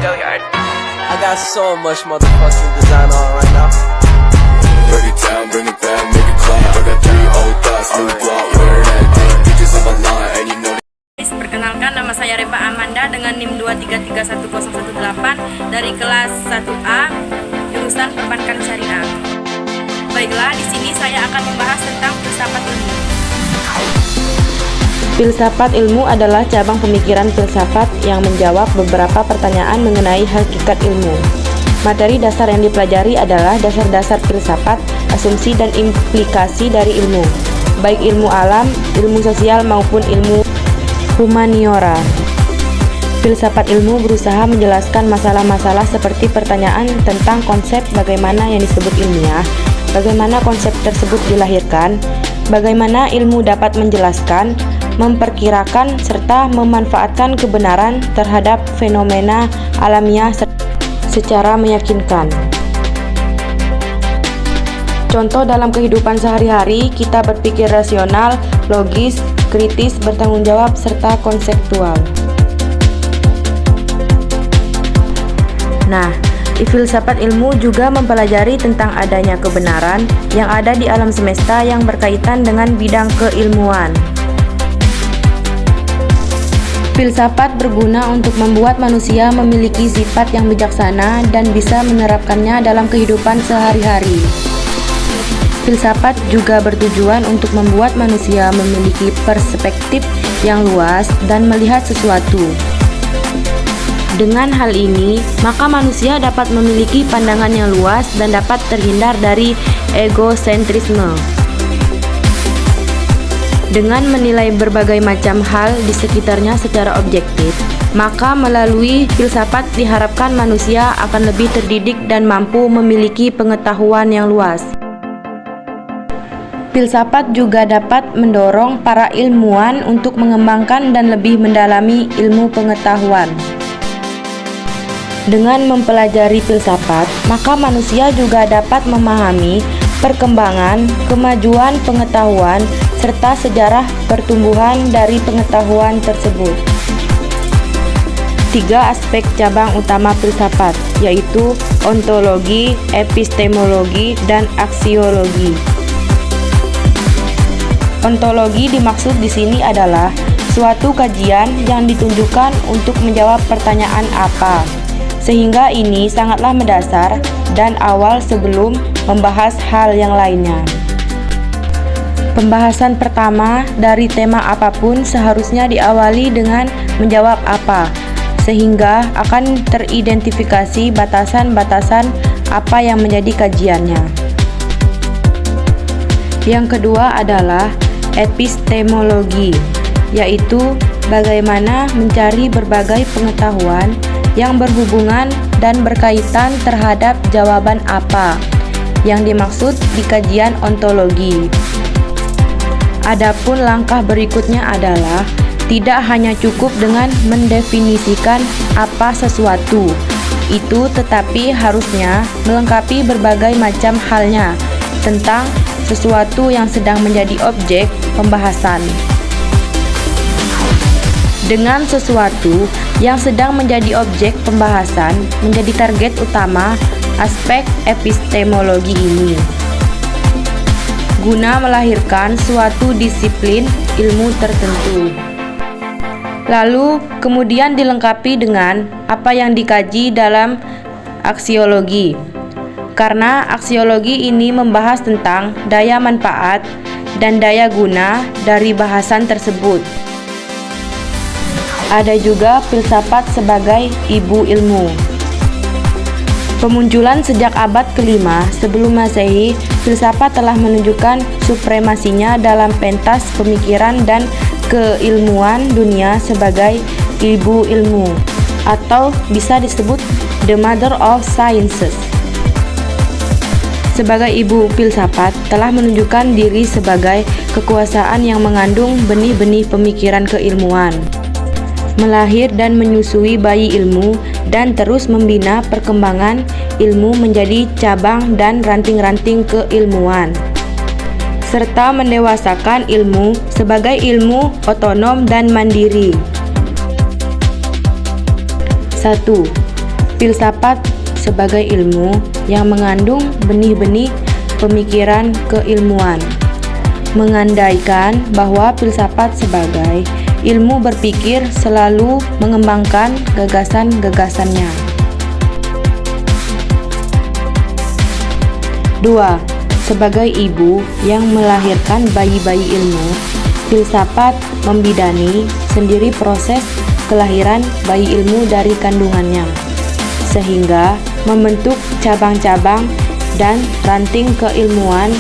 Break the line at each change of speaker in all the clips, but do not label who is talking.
I got so much motherfucking design on right now.
Break it down, bring it back, make it clap. I got 3 old thoughts, new block, where that day. Bitches on my line, and you know.
Perkenalkan, nama saya Reva Amanda dengan NIM 2331018 dari kelas 1A jurusan Perbankan Syariah. Baiklah, di sini saya akan membahas tentang filsafat ilmu.
Filsafat ilmu adalah cabang pemikiran filsafat yang menjawab beberapa pertanyaan mengenai hakikat ilmu. Materi dasar yang dipelajari adalah dasar-dasar filsafat, asumsi dan implikasi dari ilmu, baik ilmu alam, ilmu sosial maupun ilmu humaniora. Filsafat ilmu berusaha menjelaskan masalah-masalah seperti pertanyaan tentang konsep bagaimana yang disebut ilmiah, bagaimana konsep tersebut dilahirkan, bagaimana ilmu dapat menjelaskan, memperkirakan, serta memanfaatkan kebenaran terhadap fenomena alamiah secara meyakinkan. Contoh dalam kehidupan sehari-hari, kita berpikir rasional, logis, kritis, bertanggung jawab, serta konseptual. Nah, filsafat ilmu juga mempelajari tentang adanya kebenaran yang ada di alam semesta yang berkaitan dengan bidang keilmuan. Filsafat berguna untuk membuat manusia memiliki sifat yang bijaksana dan bisa menerapkannya dalam kehidupan sehari-hari. Filsafat juga bertujuan untuk membuat manusia memiliki perspektif yang luas dan melihat sesuatu. Dengan hal ini, maka manusia dapat memiliki pandangan yang luas dan dapat terhindar dari egosentrisme. Dengan menilai berbagai macam hal di sekitarnya secara objektif, maka melalui filsafat diharapkan manusia akan lebih terdidik dan mampu memiliki pengetahuan yang luas. Filsafat juga dapat mendorong para ilmuwan untuk mengembangkan dan lebih mendalami ilmu pengetahuan. Dengan mempelajari filsafat, maka manusia juga dapat memahami perkembangan, kemajuan pengetahuan, serta sejarah pertumbuhan dari pengetahuan tersebut. 3 aspek cabang utama filsafat, yaitu ontologi, epistemologi, dan aksiologi. Ontologi dimaksud di sini adalah suatu kajian yang ditunjukkan untuk menjawab pertanyaan apa, sehingga ini sangatlah mendasar dan awal sebelum membahas hal yang lainnya. Pembahasan pertama dari tema apapun seharusnya diawali dengan menjawab apa, sehingga akan teridentifikasi batasan-batasan apa yang menjadi kajiannya. Yang kedua adalah epistemologi, yaitu bagaimana mencari berbagai pengetahuan yang berhubungan dan berkaitan terhadap jawaban apa yang dimaksud di kajian ontologi. Adapun langkah berikutnya adalah tidak hanya cukup dengan mendefinisikan apa sesuatu itu, tetapi harusnya melengkapi berbagai macam halnya tentang sesuatu yang sedang menjadi objek pembahasan. Dengan sesuatu yang sedang menjadi objek pembahasan menjadi target utama aspek epistemologi ini, guna melahirkan suatu disiplin ilmu tertentu. Lalu kemudian dilengkapi dengan apa yang dikaji dalam aksiologi, karena aksiologi ini membahas tentang daya manfaat dan daya guna dari bahasan tersebut. Ada juga filsafat sebagai ibu ilmu. Pemunculan sejak abad ke-5 sebelum Masehi, filsafat telah menunjukkan supremasinya dalam pentas pemikiran dan keilmuan dunia sebagai ibu ilmu, atau bisa disebut the mother of sciences. Sebagai ibu filsafat telah menunjukkan diri sebagai kekuasaan yang mengandung benih-benih pemikiran keilmuan, melahir dan menyusui bayi ilmu, dan terus membina perkembangan ilmu menjadi cabang dan ranting-ranting keilmuan, serta mendewasakan ilmu sebagai ilmu otonom dan mandiri. 1. filsafat sebagai ilmu yang mengandung benih-benih pemikiran keilmuan, mengandaikan bahwa filsafat sebagai ilmu berpikir selalu mengembangkan gagasan-gagasannya. 2. Sebagai ibu yang melahirkan bayi-bayi ilmu, filsafat membidani sendiri proses kelahiran bayi ilmu dari kandungannya, sehingga membentuk cabang-cabang dan ranting keilmuan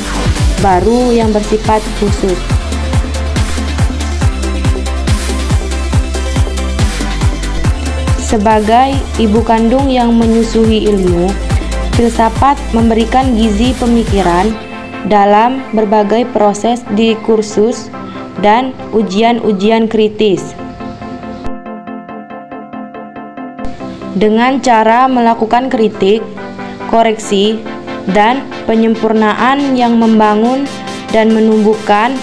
baru yang bersifat khusus. Sebagai ibu kandung yang menyusui ilmu, filsafat memberikan gizi pemikiran dalam berbagai proses diskursus dan ujian-ujian kritis. Dengan cara melakukan kritik, koreksi, dan penyempurnaan yang membangun dan menumbuhkan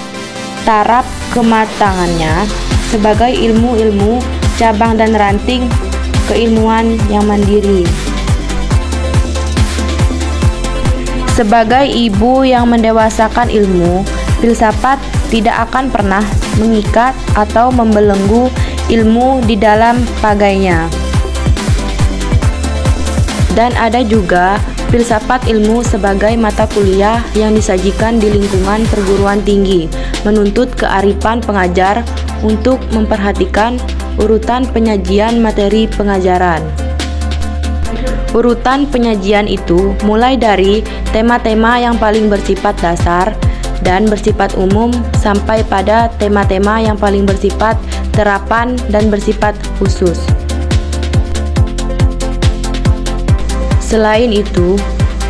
taraf kematangannya sebagai ilmu-ilmu cabang dan ranting keilmuan yang mandiri. Sebagai ibu yang mendewasakan ilmu, filsafat tidak akan pernah mengikat atau membelenggu ilmu di dalam pagainya. Dan ada juga filsafat ilmu sebagai mata kuliah yang disajikan di lingkungan perguruan tinggi, menuntut kearifan pengajar untuk memperhatikan urutan penyajian materi pengajaran. Urutan penyajian itu mulai dari tema-tema yang paling bersifat dasar dan bersifat umum sampai pada tema-tema yang paling bersifat terapan dan bersifat khusus. Selain itu,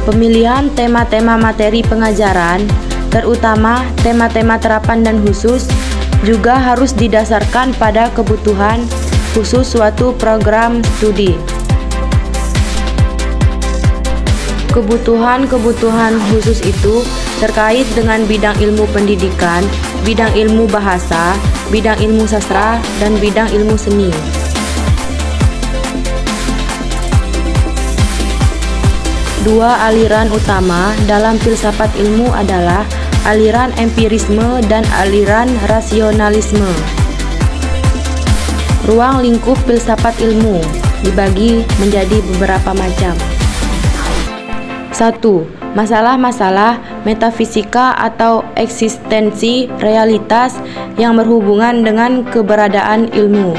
pemilihan tema-tema materi pengajaran, terutama tema-tema terapan dan khusus, juga harus didasarkan pada kebutuhan khusus suatu program studi. Kebutuhan-kebutuhan khusus itu terkait dengan bidang ilmu pendidikan, bidang ilmu bahasa, bidang ilmu sastra, dan bidang ilmu seni. Dua aliran utama dalam filsafat ilmu adalah aliran empirisme dan aliran rasionalisme. Ruang lingkup filsafat ilmu dibagi menjadi beberapa macam. 1. Masalah-masalah metafisika atau eksistensi realitas yang berhubungan dengan keberadaan ilmu.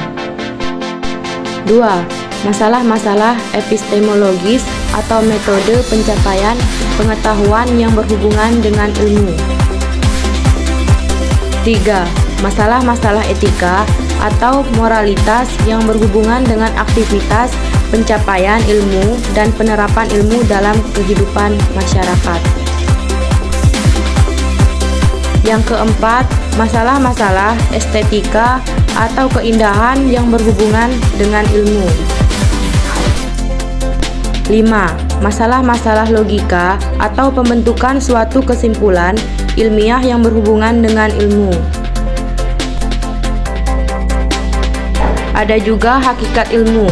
2. Masalah-masalah epistemologis atau metode pencapaian pengetahuan yang berhubungan dengan ilmu. 3. Masalah-masalah etika atau moralitas yang berhubungan dengan aktivitas pencapaian ilmu dan penerapan ilmu dalam kehidupan masyarakat. Yang keempat, masalah-masalah estetika atau keindahan yang berhubungan dengan ilmu. 5. Masalah-masalah logika atau pembentukan suatu kesimpulan ilmiah yang berhubungan dengan ilmu. Ada juga hakikat ilmu.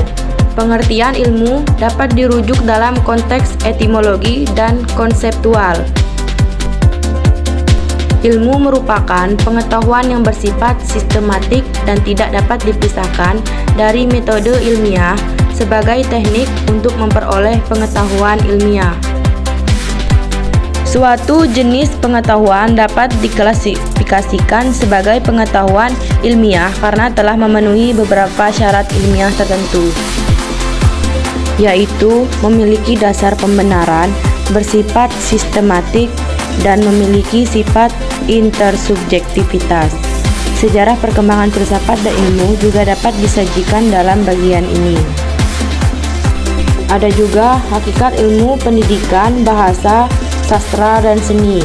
Pengertian ilmu dapat dirujuk dalam konteks etimologi dan konseptual. Ilmu merupakan pengetahuan yang bersifat sistematik dan tidak dapat dipisahkan dari metode ilmiah sebagai teknik untuk memperoleh pengetahuan ilmiah. Suatu jenis pengetahuan dapat diklasifikasikan sebagai pengetahuan ilmiah karena telah memenuhi beberapa syarat ilmiah tertentu, yaitu memiliki dasar pembenaran, bersifat sistematik, dan memiliki sifat intersubjektivitas. Sejarah perkembangan filsafat dan ilmu juga dapat disajikan dalam bagian ini. Ada juga hakikat ilmu pendidikan, bahasa, sastra, dan seni.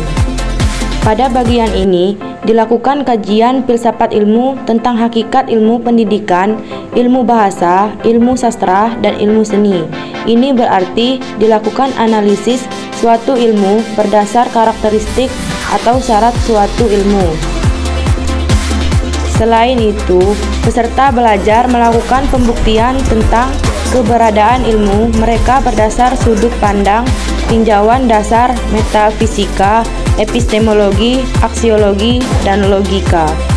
Pada bagian ini, dilakukan kajian filsafat ilmu tentang hakikat ilmu pendidikan, ilmu bahasa, ilmu sastra, dan ilmu seni. Ini berarti dilakukan analisis suatu ilmu berdasar karakteristik atau syarat suatu ilmu. Selain itu, peserta belajar melakukan pembuktian tentang keberadaan ilmu mereka berdasar sudut pandang, tinjauan dasar metafisika, epistemologi, aksiologi, dan logika.